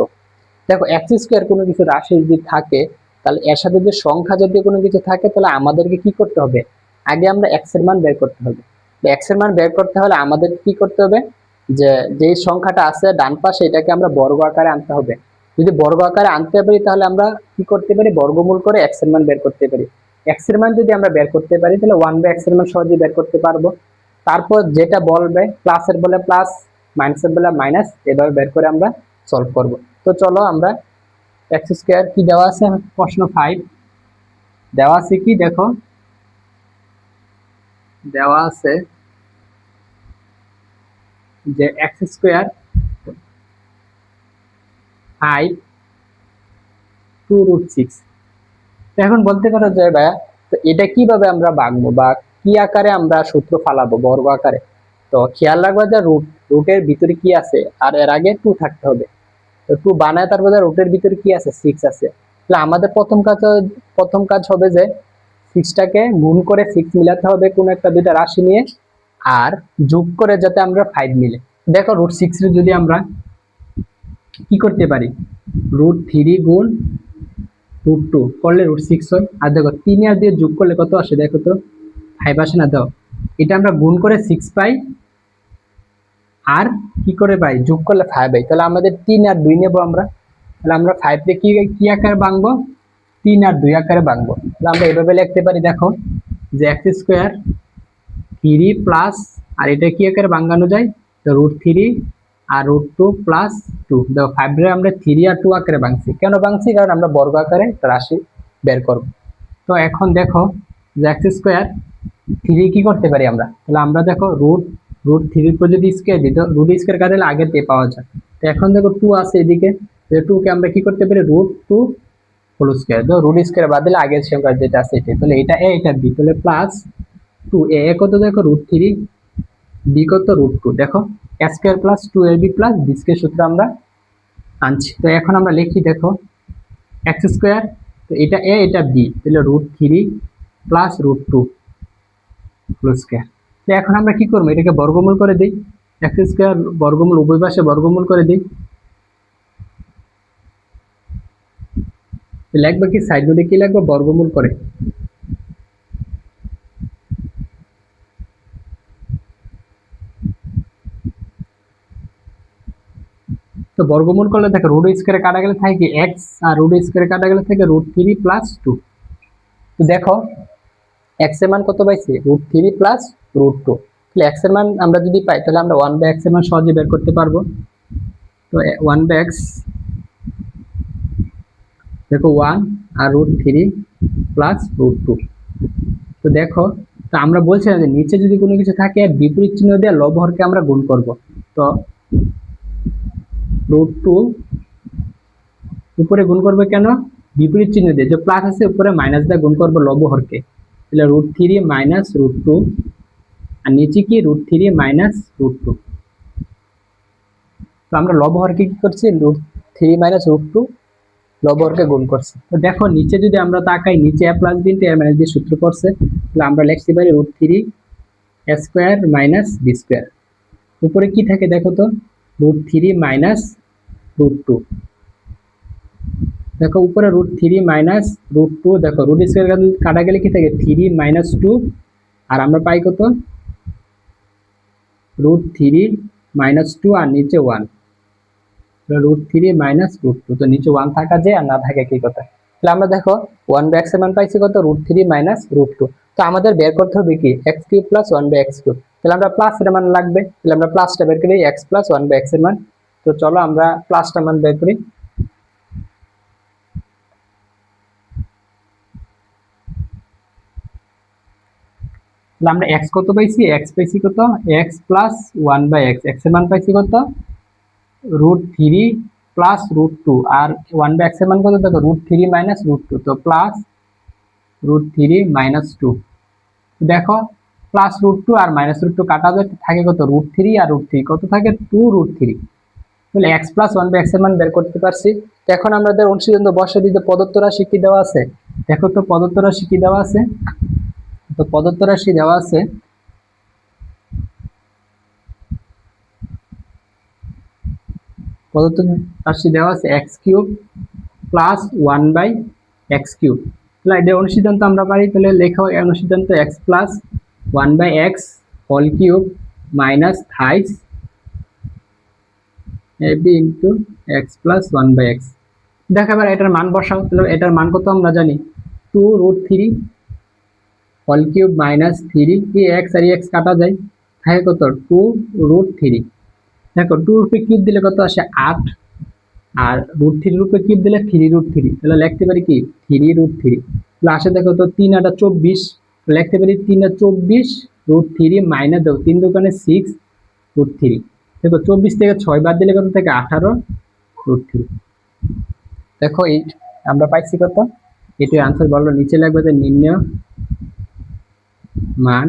দেখো x² কোনো কিছু রাশি যদি থাকে তাহলে এর সাথে যে সংখ্যা যদি কোনো কিছু থাকে তাহলে আমাদেরকে কি করতে হবে, আগে আমরা x এর মান বের করতে হবে। x এর মান বের করতে হলে আমাদের কি করতে হবে, যে যেই সংখ্যাটা আছে ডান পাশে এটাকে আমরা বর্গ আকারে আনতে হবে। যদি বর্গ আকারে আনতে পারি তাহলে আমরা কি করতে পারি বর্গমূল করে x এর মান বের করতে পারি। x এর মান যদি আমরা বের করতে পারি তাহলে 1/x এর মান সহজেই বের করতে পারবো। তারপর যেটা বলবে প্লাসের বলে প্লাস, মাইনাসের বলে মাইনাস, এভাবে বের করে আমরা সলভ করব। তো চলো আমরা x² কি দেওয়া আছে প্রশ্ন 5 দেওয়া আছে কি দেখো, দেওয়া আছে যে x² 5 2√6। এখন বলতে পারো যে ভাইয়া তো এটা কিভাবে আমরা ভাঙবো বা কি আকারে আমরা সূত্র ফালাবো বর্গ আকারে। তো খেয়াল রাখবা যে রুটের ভিতরে কি আছে আর এর আগে 2 থাকতে হবে, তো 2 বানায় তারপরে রুটের ভিতরে কি আছে 6 আছে। তাহলে আমাদের প্রথম কাজ হবে যে 6টাকে গুণ করে 6 মিলাতে হবে কোন একটা দুইটা রাশি নিয়ে, আর যোগ করে যাতে আমরা 5 মিলে। দেখো √6 এর যদি আমরা কি করতে পারি √3 গুণ √2 করলে √6 হয়। আর দেখো 3 আর 2 যোগ করলে কত আসে দেখো তো, 5 আসে না? দাও, এটা আমরা গুণ করে 6 পাই, আর কি করে পাই, যোগ করলে 5 পাই। তাহলে আমাদের 3 আর 2 নেব আমরা। তাহলে আমরা 5 কে কি আকারে ভাঙবো, 3 আর 2 আকারে ভাঙবো। তাহলে আমরা এভাবে লিখতে পারি, দেখো যে x² 3 প্লাস, আর এটা কি আকারে ভাঙানো যায়, তো √3 আর √2 প্লাস 2। দেখো 5 রে আমরা 3 আর 2 আকারে ভাঙছি। কেন ভাঙছি, কারণ আমরা বর্গ আকারে রাশি বের করব। তো এখন দেখো যে x² 3 কি করতে পারি আমরা, তাহলে আমরা দেখো √3 এর উপর যদি স্কয়ার দিই, তো √² কাটালে আগের দিয়ে পাওয়া যায়। তো এখন দেখো 2 আছে এদিকে, 2 কে আমরা কি করতে পারি, √2 হোল স্কয়ার। তো √² বাদ দিলে আগের সংখ্যা যেটা আছে এটাই, তাহলে এটা a এটা b, তাহলে প্লাস 2 a কত দেখো √3, b কত √2। দেখো a² plus 2ab plus b² সূত্র আমরা আনছি। তো এখন আমরা লিখি, দেখো x², তো এটা a এটা b, তাহলে √3 প্লাস √2 হোল স্কয়ার। তো এখন আমরা কি করবো, এটাকে বর্গমূল করে দিই, x² বর্গমূল উভয় পাশে বর্গমূল করে দিই। লিখবো কি, সাইড নোটে কি লিখবো, বর্গমূল করে। তো বর্গমূল করলে দেখো √² কাটা গেলে থাকে কি x, আর √² কাটা গেলে থাকে √3 প্লাস 2। তো দেখো x এর মান কত পাইছি, √3 প্লাস √2। তাহলে x এর মান আমরা যদি পাই, তাহলে আমরা 1/x এর মান সহজে বের করতে পারবো। তো 1/x, দেখো 1 আর √3 প্লাস √2। তো দেখো, তো আমরা বলছিলাম যে নিচে যদি কোনো কিছু থাকে আর বিপরীত চিহ্ন দিয়ে লব হরকে আমরা গুণ করব। তো √2 উপরে গুণ করবে কেন, বিপরীত চিহ্ন দিয়ে, যে প্লাস আছে উপরে মাইনাস দিয়ে গুণ করবো লব হরকে। তাহলে √3 মাইনাস √2, আর নিচে কি √3 মাইনাস √2। তো আমরা লব হরকে কি করছি, √3 মাইনাস √2 লব হরকে গুণ করছি। তো দেখো নিচে যদি আমরা তাকাই, নিচে a plus b a minus b সূত্র করছে, তাহলে আমরা লিখতে পারি √3 a² মাইনাস b²। উপরে কি থাকে দেখো তো, √3 মাইনাস √2। দেখো উপরে √3 মাইনাস √2, দেখো √² কাটা গেলে কি থাকে 3 মাইনাস 2, আর আমরা পাই কত, √3 মাইনাস 2 আর নিচে 1, √3 মাইনাস √2। তো নিচে 1 থাকা যায় আর না থাকে কি কথা। তাহলে আমরা দেখো 1/x এর মান পাইছি কত, √3 মাইনাস √2। তো আমাদের বের করতে হবে কি, x³ প্লাস 1/x³। তাহলে আমরা প্লাস এর মান লাগবে, তাহলে আমরা প্লাসটা বের করি, x প্লাস 1/x এর মান। তো চলো আমরা প্লাসটা মান বের করি। তাহলে আমরা x কত পাইছি, x পাইছি কত, x প্লাস 1/x, x এর মান পাইছি কত, √3 প্লাস √2, আর 1/x এর মান কত দেখো, √3 মাইনাস √2, তো প্লাস √3 মাইনাস 2। দেখো প্লাস √2 আর মাইনাস √2 কাটা যায়, থাকে কত, √3 আর √3 কত থাকে, 2√3। তাহলে x প্লাস 1/x এর মান বের করতে পারছি। তো এখন আমাদের অনুসিদ্ধান্ত বসে দিতে প্রদত্ত রাশি কি দেওয়া আছে, দেখো তো প্রদত্ত রাশি কি দেওয়া আছে। তো প্রদত্ত রাশি দেওয়া আছে, প্রদত্ত রাশি দেওয়া আছে x³ প্লাস 1/x³। তাহলে এটা অনুসিদ্ধান্ত আমরা পারি, তাহলে লেখা হয় অনুসিদ্ধান্ত x plus 1/x whole cube minus thrice ab into x plus 1/x। দেখো এবার এটার মান বসাও, তাহলে এটার মান কত আমরা জানি, 2√3 হোল কিউব মাইনাস 3, কি x আর x কাটা যায়, থাকে কত, 2√3। দেখো 2 রুপে কিউব দিলে কত আসে, 8, আর √3 রুপে কিউব দিলে 3√3। তাহলে লিখতে পারি কি 3√3। তাহলে আসে দেখো তো 3 8 24, লিখতে পারি 3 আর 24 √3 মাইনাস দাও 3 দোকানে 6√3। দেখো 24 থেকে 6 বাদ দিলে কত থেকে 18√3। দেখো এই আমরা পাইছি কত, এটার আনসার বললো, নিচে লাগবে যে নির্ণয় মান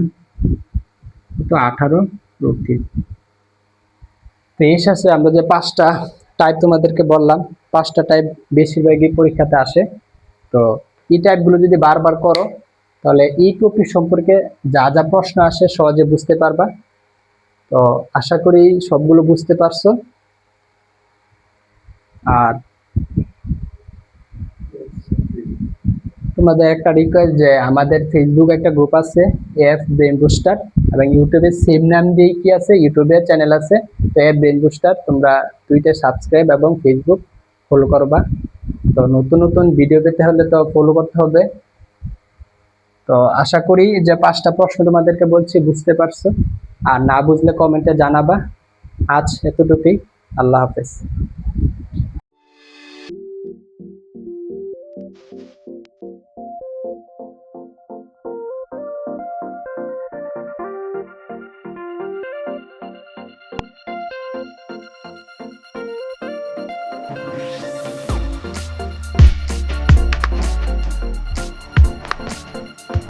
কত, 18√3। তো এর সাথে আমরা যে 5টা টাইপ তোমাদেরকে বললাম, 5টা টাইপ বেশিরভাগই পরীক্ষাতে আসে। তো এই টাইপগুলো যদি বারবার করো, তাহলে এই টপিক সম্পর্কে যা যা প্রশ্ন আসে সহজে বুঝতে পারবা। তো আশা করি সবগুলো বুঝতে পারছো। আর তোমাদের একটা রিকোয়েস্ট যে আমাদের ফেসবুক একটা গ্রুপ আছে এফ ব্রেন বুস্টার, এবং ইউটিউবে সেম নাম দিয়ে কি আছে, ইউটিউবের চ্যানেল আছে। তো এফ ব্রেন বুস্টার তোমরা টুইটার সাবস্ক্রাইব এবং ফেসবুক ফলো করবা। তো নতুন নতুন ভিডিও পেতে হলে তো ফলো করতে হবে। তো আশা করি যে 5টা প্রশ্ন তোমাদেরকে বলছি বুঝতে পারছো, আর না বুঝলে কমেন্টে জানাবা। আজ এতটুকুই। আল্লাহ হাফেজ।